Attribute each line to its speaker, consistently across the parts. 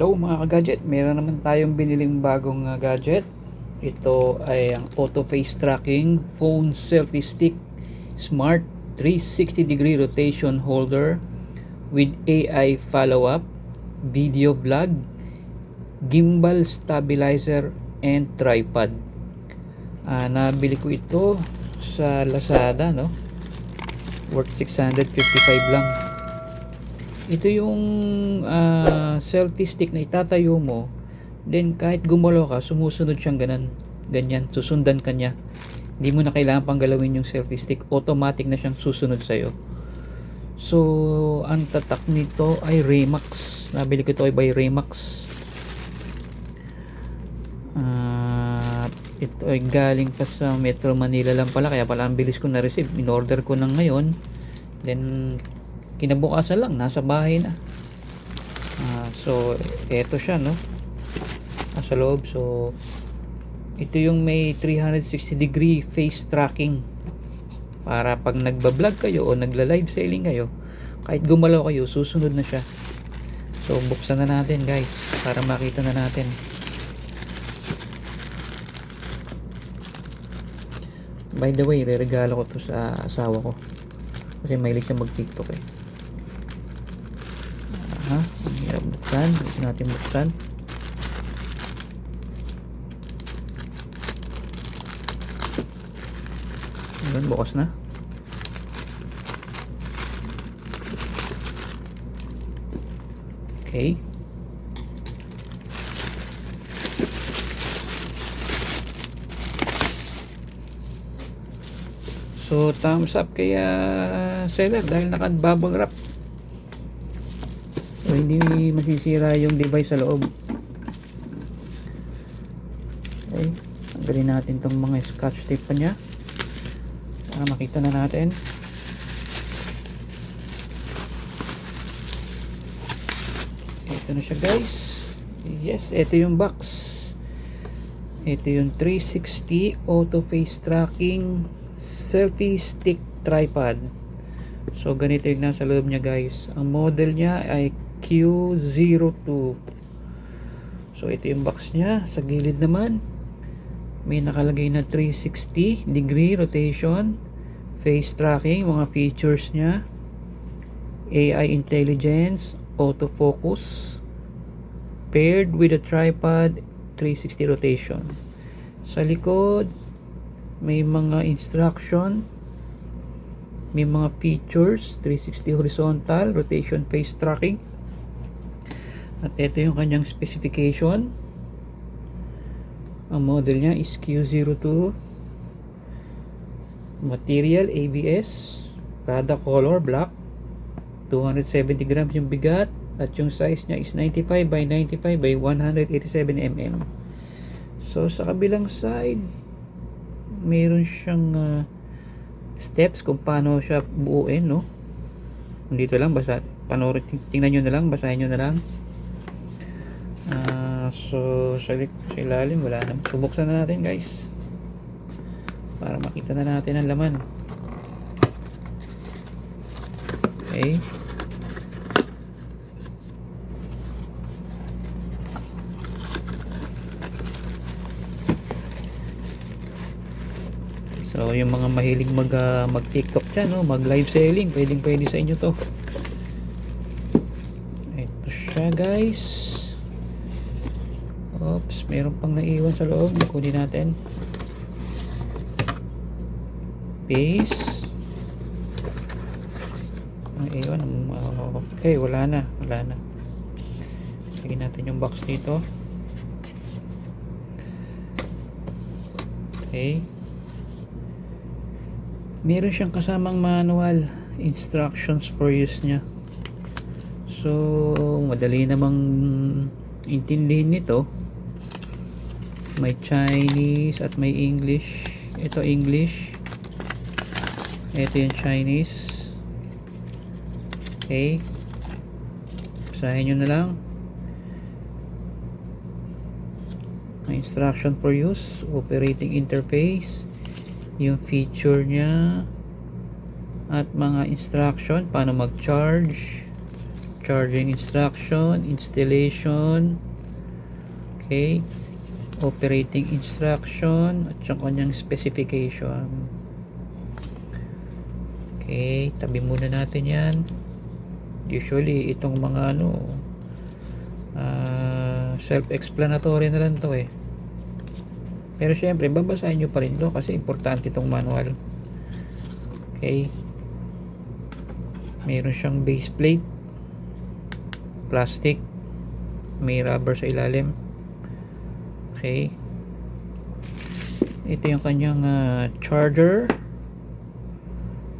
Speaker 1: Hello mga ka-gadget, meron naman tayong biniling bagong gadget. Ito ay ang auto face tracking phone selfie stick smart 360 degree rotation holder with AI follow-up, video vlog, gimbal stabilizer and tripod. Nabili ko ito sa Lazada, no? Worth 655 lang. Ito yung selfie stick na itatayo mo, then kahit gumalaw ka, sumusunod siyang ganyan, susundan ka niya. Hindi mo na kailangan pang galawin yung selfie stick, automatic na siyang susunod sa'yo. So ang tatak nito ay Remax. Nabili ko ito ay by Remax. Ito ay galing pa sa Metro Manila lang pala, kaya pala ang bilis ko na receive. In order ko na ngayon, then kinabukasan lang nasa bahay na. So eto siya, no, sa loob. So ito yung may 360 degree face tracking, para pag nagba-vlog kayo o nagla-live selling kayo, kahit gumalaw kayo, susunod na siya. So buksan na natin guys, para makita na natin. By the way, re-regalo ko to sa asawa ko kasi mahilig siya mag-TikTok eh. Hirap buksan. Hindi natin buksan. Ayan, bukas na. Okay. So thumbs up kaya seller dahil naka-bubble wrap. So hindi masisira yung device sa loob. Okay, tanggalin natin tong mga scotch tape pa niya para makita na natin. Ito na siya guys. Yes, ito yung box. Ito yung 360 auto face tracking selfie stick tripod. So ganito yung nasa loob niya guys. Ang model niya ay Q02. So ito yung box niya. Sa gilid naman may nakalagay na 360 degree rotation, face tracking, mga features niya, AI intelligence, autofocus, paired with a tripod, 360 rotation. Sa likod may mga instruction, may mga features, 360 horizontal rotation, face tracking. At ito yung kanyang specification. Ang model niya is Q02. Material ABS, product color black, 270 grams yung bigat, at yung size niya is 95 by 95 by 187 mm. So sa kabilang side mayroon siyang steps kung paano siya buuin, no? Dito lang, basta panoorin, tingnan nyo na lang, basahin nyo na lang. So sa ilalim wala na. Subuksan na natin guys para makita na natin ang laman. Okay, so yung mga mahilig mag TikTok dyan, no, mag live selling, pwede sa inyo to. Ito siya guys. Oops, meron pang naiwan sa loob. Kunin natin. Paste. Naiwan. Okay, wala na. Lagyan natin yung box dito. Okay. Meron siyang kasamang manual instructions for use niya. So madali namang intindihin nito. May Chinese at may English. Ito English, ito yung Chinese. Okay, basahin nyo na lang. Instruction for use, operating interface, yung feature nya, at mga instruction paano mag-charge, charging instruction, installation, okay, operating instruction at yung kanyang specification. Okay, tabi muna natin yan. Usually itong mga self-explanatory na lang to eh, pero syempre babasahin nyo pa rin to kasi importante itong manual. Okay, meron siyang base plate, plastic, may rubber sa ilalim. Okay, ito yung kanyang charger.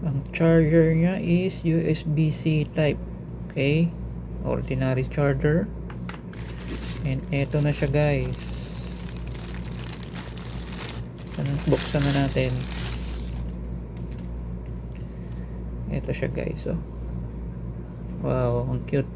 Speaker 1: Ang charger niya is USB-C type. Okay, ordinary charger. And eto na siya guys. Buksan na natin. Eto siya guys, oh. Wow, ang cute.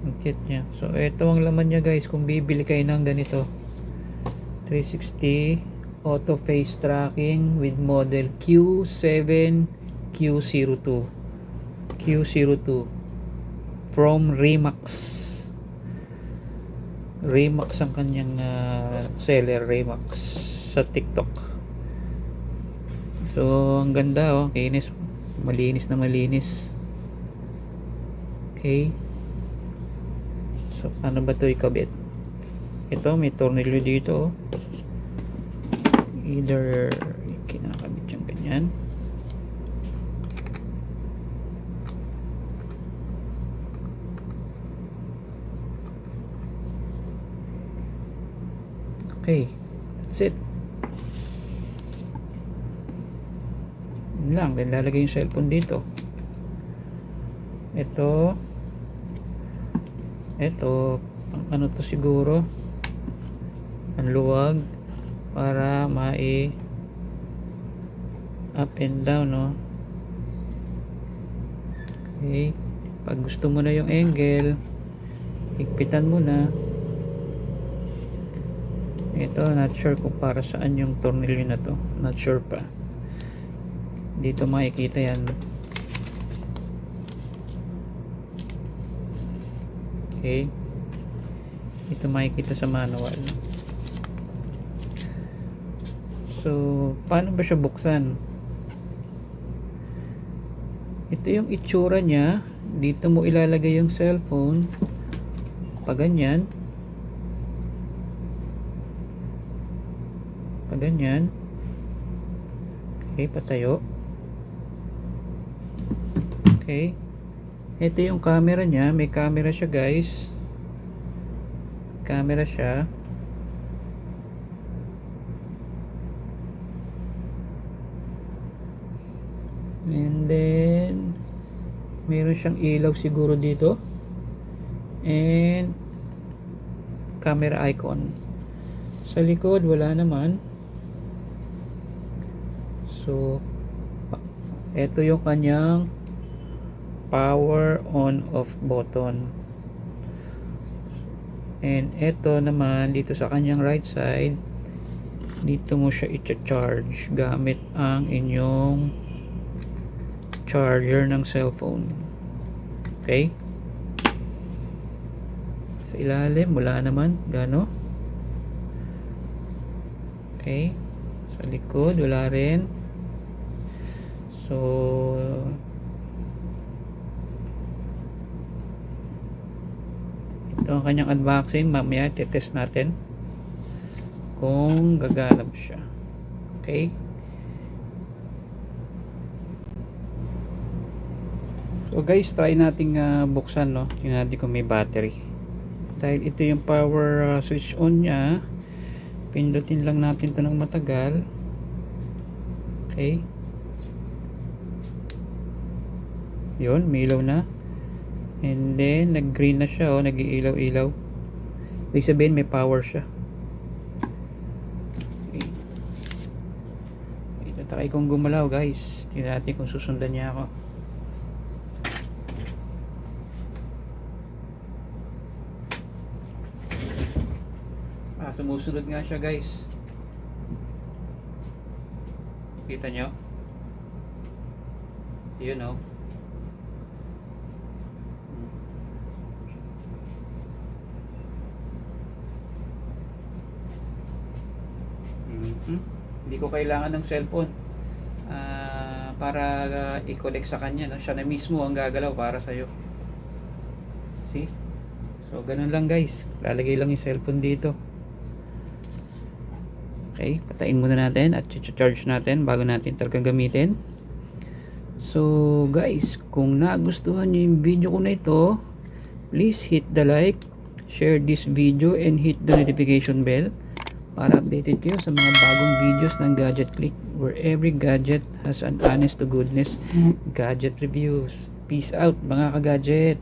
Speaker 1: Ang cute niya. So eto ang laman niya guys kung bibili kayo ng ganito. 360 auto face tracking with model Q7Q02 Q02 from Remax. Remax ang kanyang seller, Remax sa TikTok. So ang ganda, oh, kinis, malinis na malinis. Okay, so paano ba ito ikabit? Ito may tornilyo dito, oh. Either kinakabit yung ganyan, okay, that's it. Yun lang, then lalagay yung cellphone dito. Ito ano to siguro, ang luwag para mai up and down, no? Okay, pag gusto mo na yung angle, higpitan mo na. Ito, not sure kung para saan yung tornilyo na to, not sure pa. Dito makikita yan. Okay, ito makikita sa manual. So paano ba siya buksan? Ito yung itsura niya. Dito mo ilalagay yung cellphone, pag ganyan, pag ganyan. Okay, patayo. Okay, ito yung camera niya. May camera siya guys, camera siya. And then meron siyang ilaw siguro dito, and camera icon. Sa likod wala naman. So ito yung kanyang power on off button, and ito naman dito sa kanyang right side, dito mo siya i-charge gamit ang inyong charger ng cellphone. Okay, sa ilalim wala naman gano. Okay, sa likod wala rin. So ito ang kanyang unboxing. Mamaya test natin kung gagana ba siya. Okay, so guys, try nating buksan, no? Tingnan natin kung may battery. Dahil ito yung power switch on nya, pindutin lang natin ito ng matagal. Okay, yun, may ilaw na. And then nag green na siya, oh, nag-iilaw-ilaw. Ibig sabihin may power siya. Okay, ito, try kong gumalaw guys. Tingnan natin kung susundan niya ako. Sumusunod nga siya guys. Kita nyo? Yun, oh. Hindi ko kailangan ng cellphone para i-connect sa kanya, no? Siya na mismo ang gagalaw para sa'yo. See? So, ganun lang guys. Lalagay lang yung cellphone dito. Okay, patayin muna natin at charge natin bago natin talagang gamitin. So, guys, kung nagustuhan nyo yung video ko na ito, please hit the like, share this video, and hit the notification bell para updated kayo sa mga bagong videos ng Gadget Click, where every gadget has an honest to goodness gadget reviews. Peace out mga ka-gadget!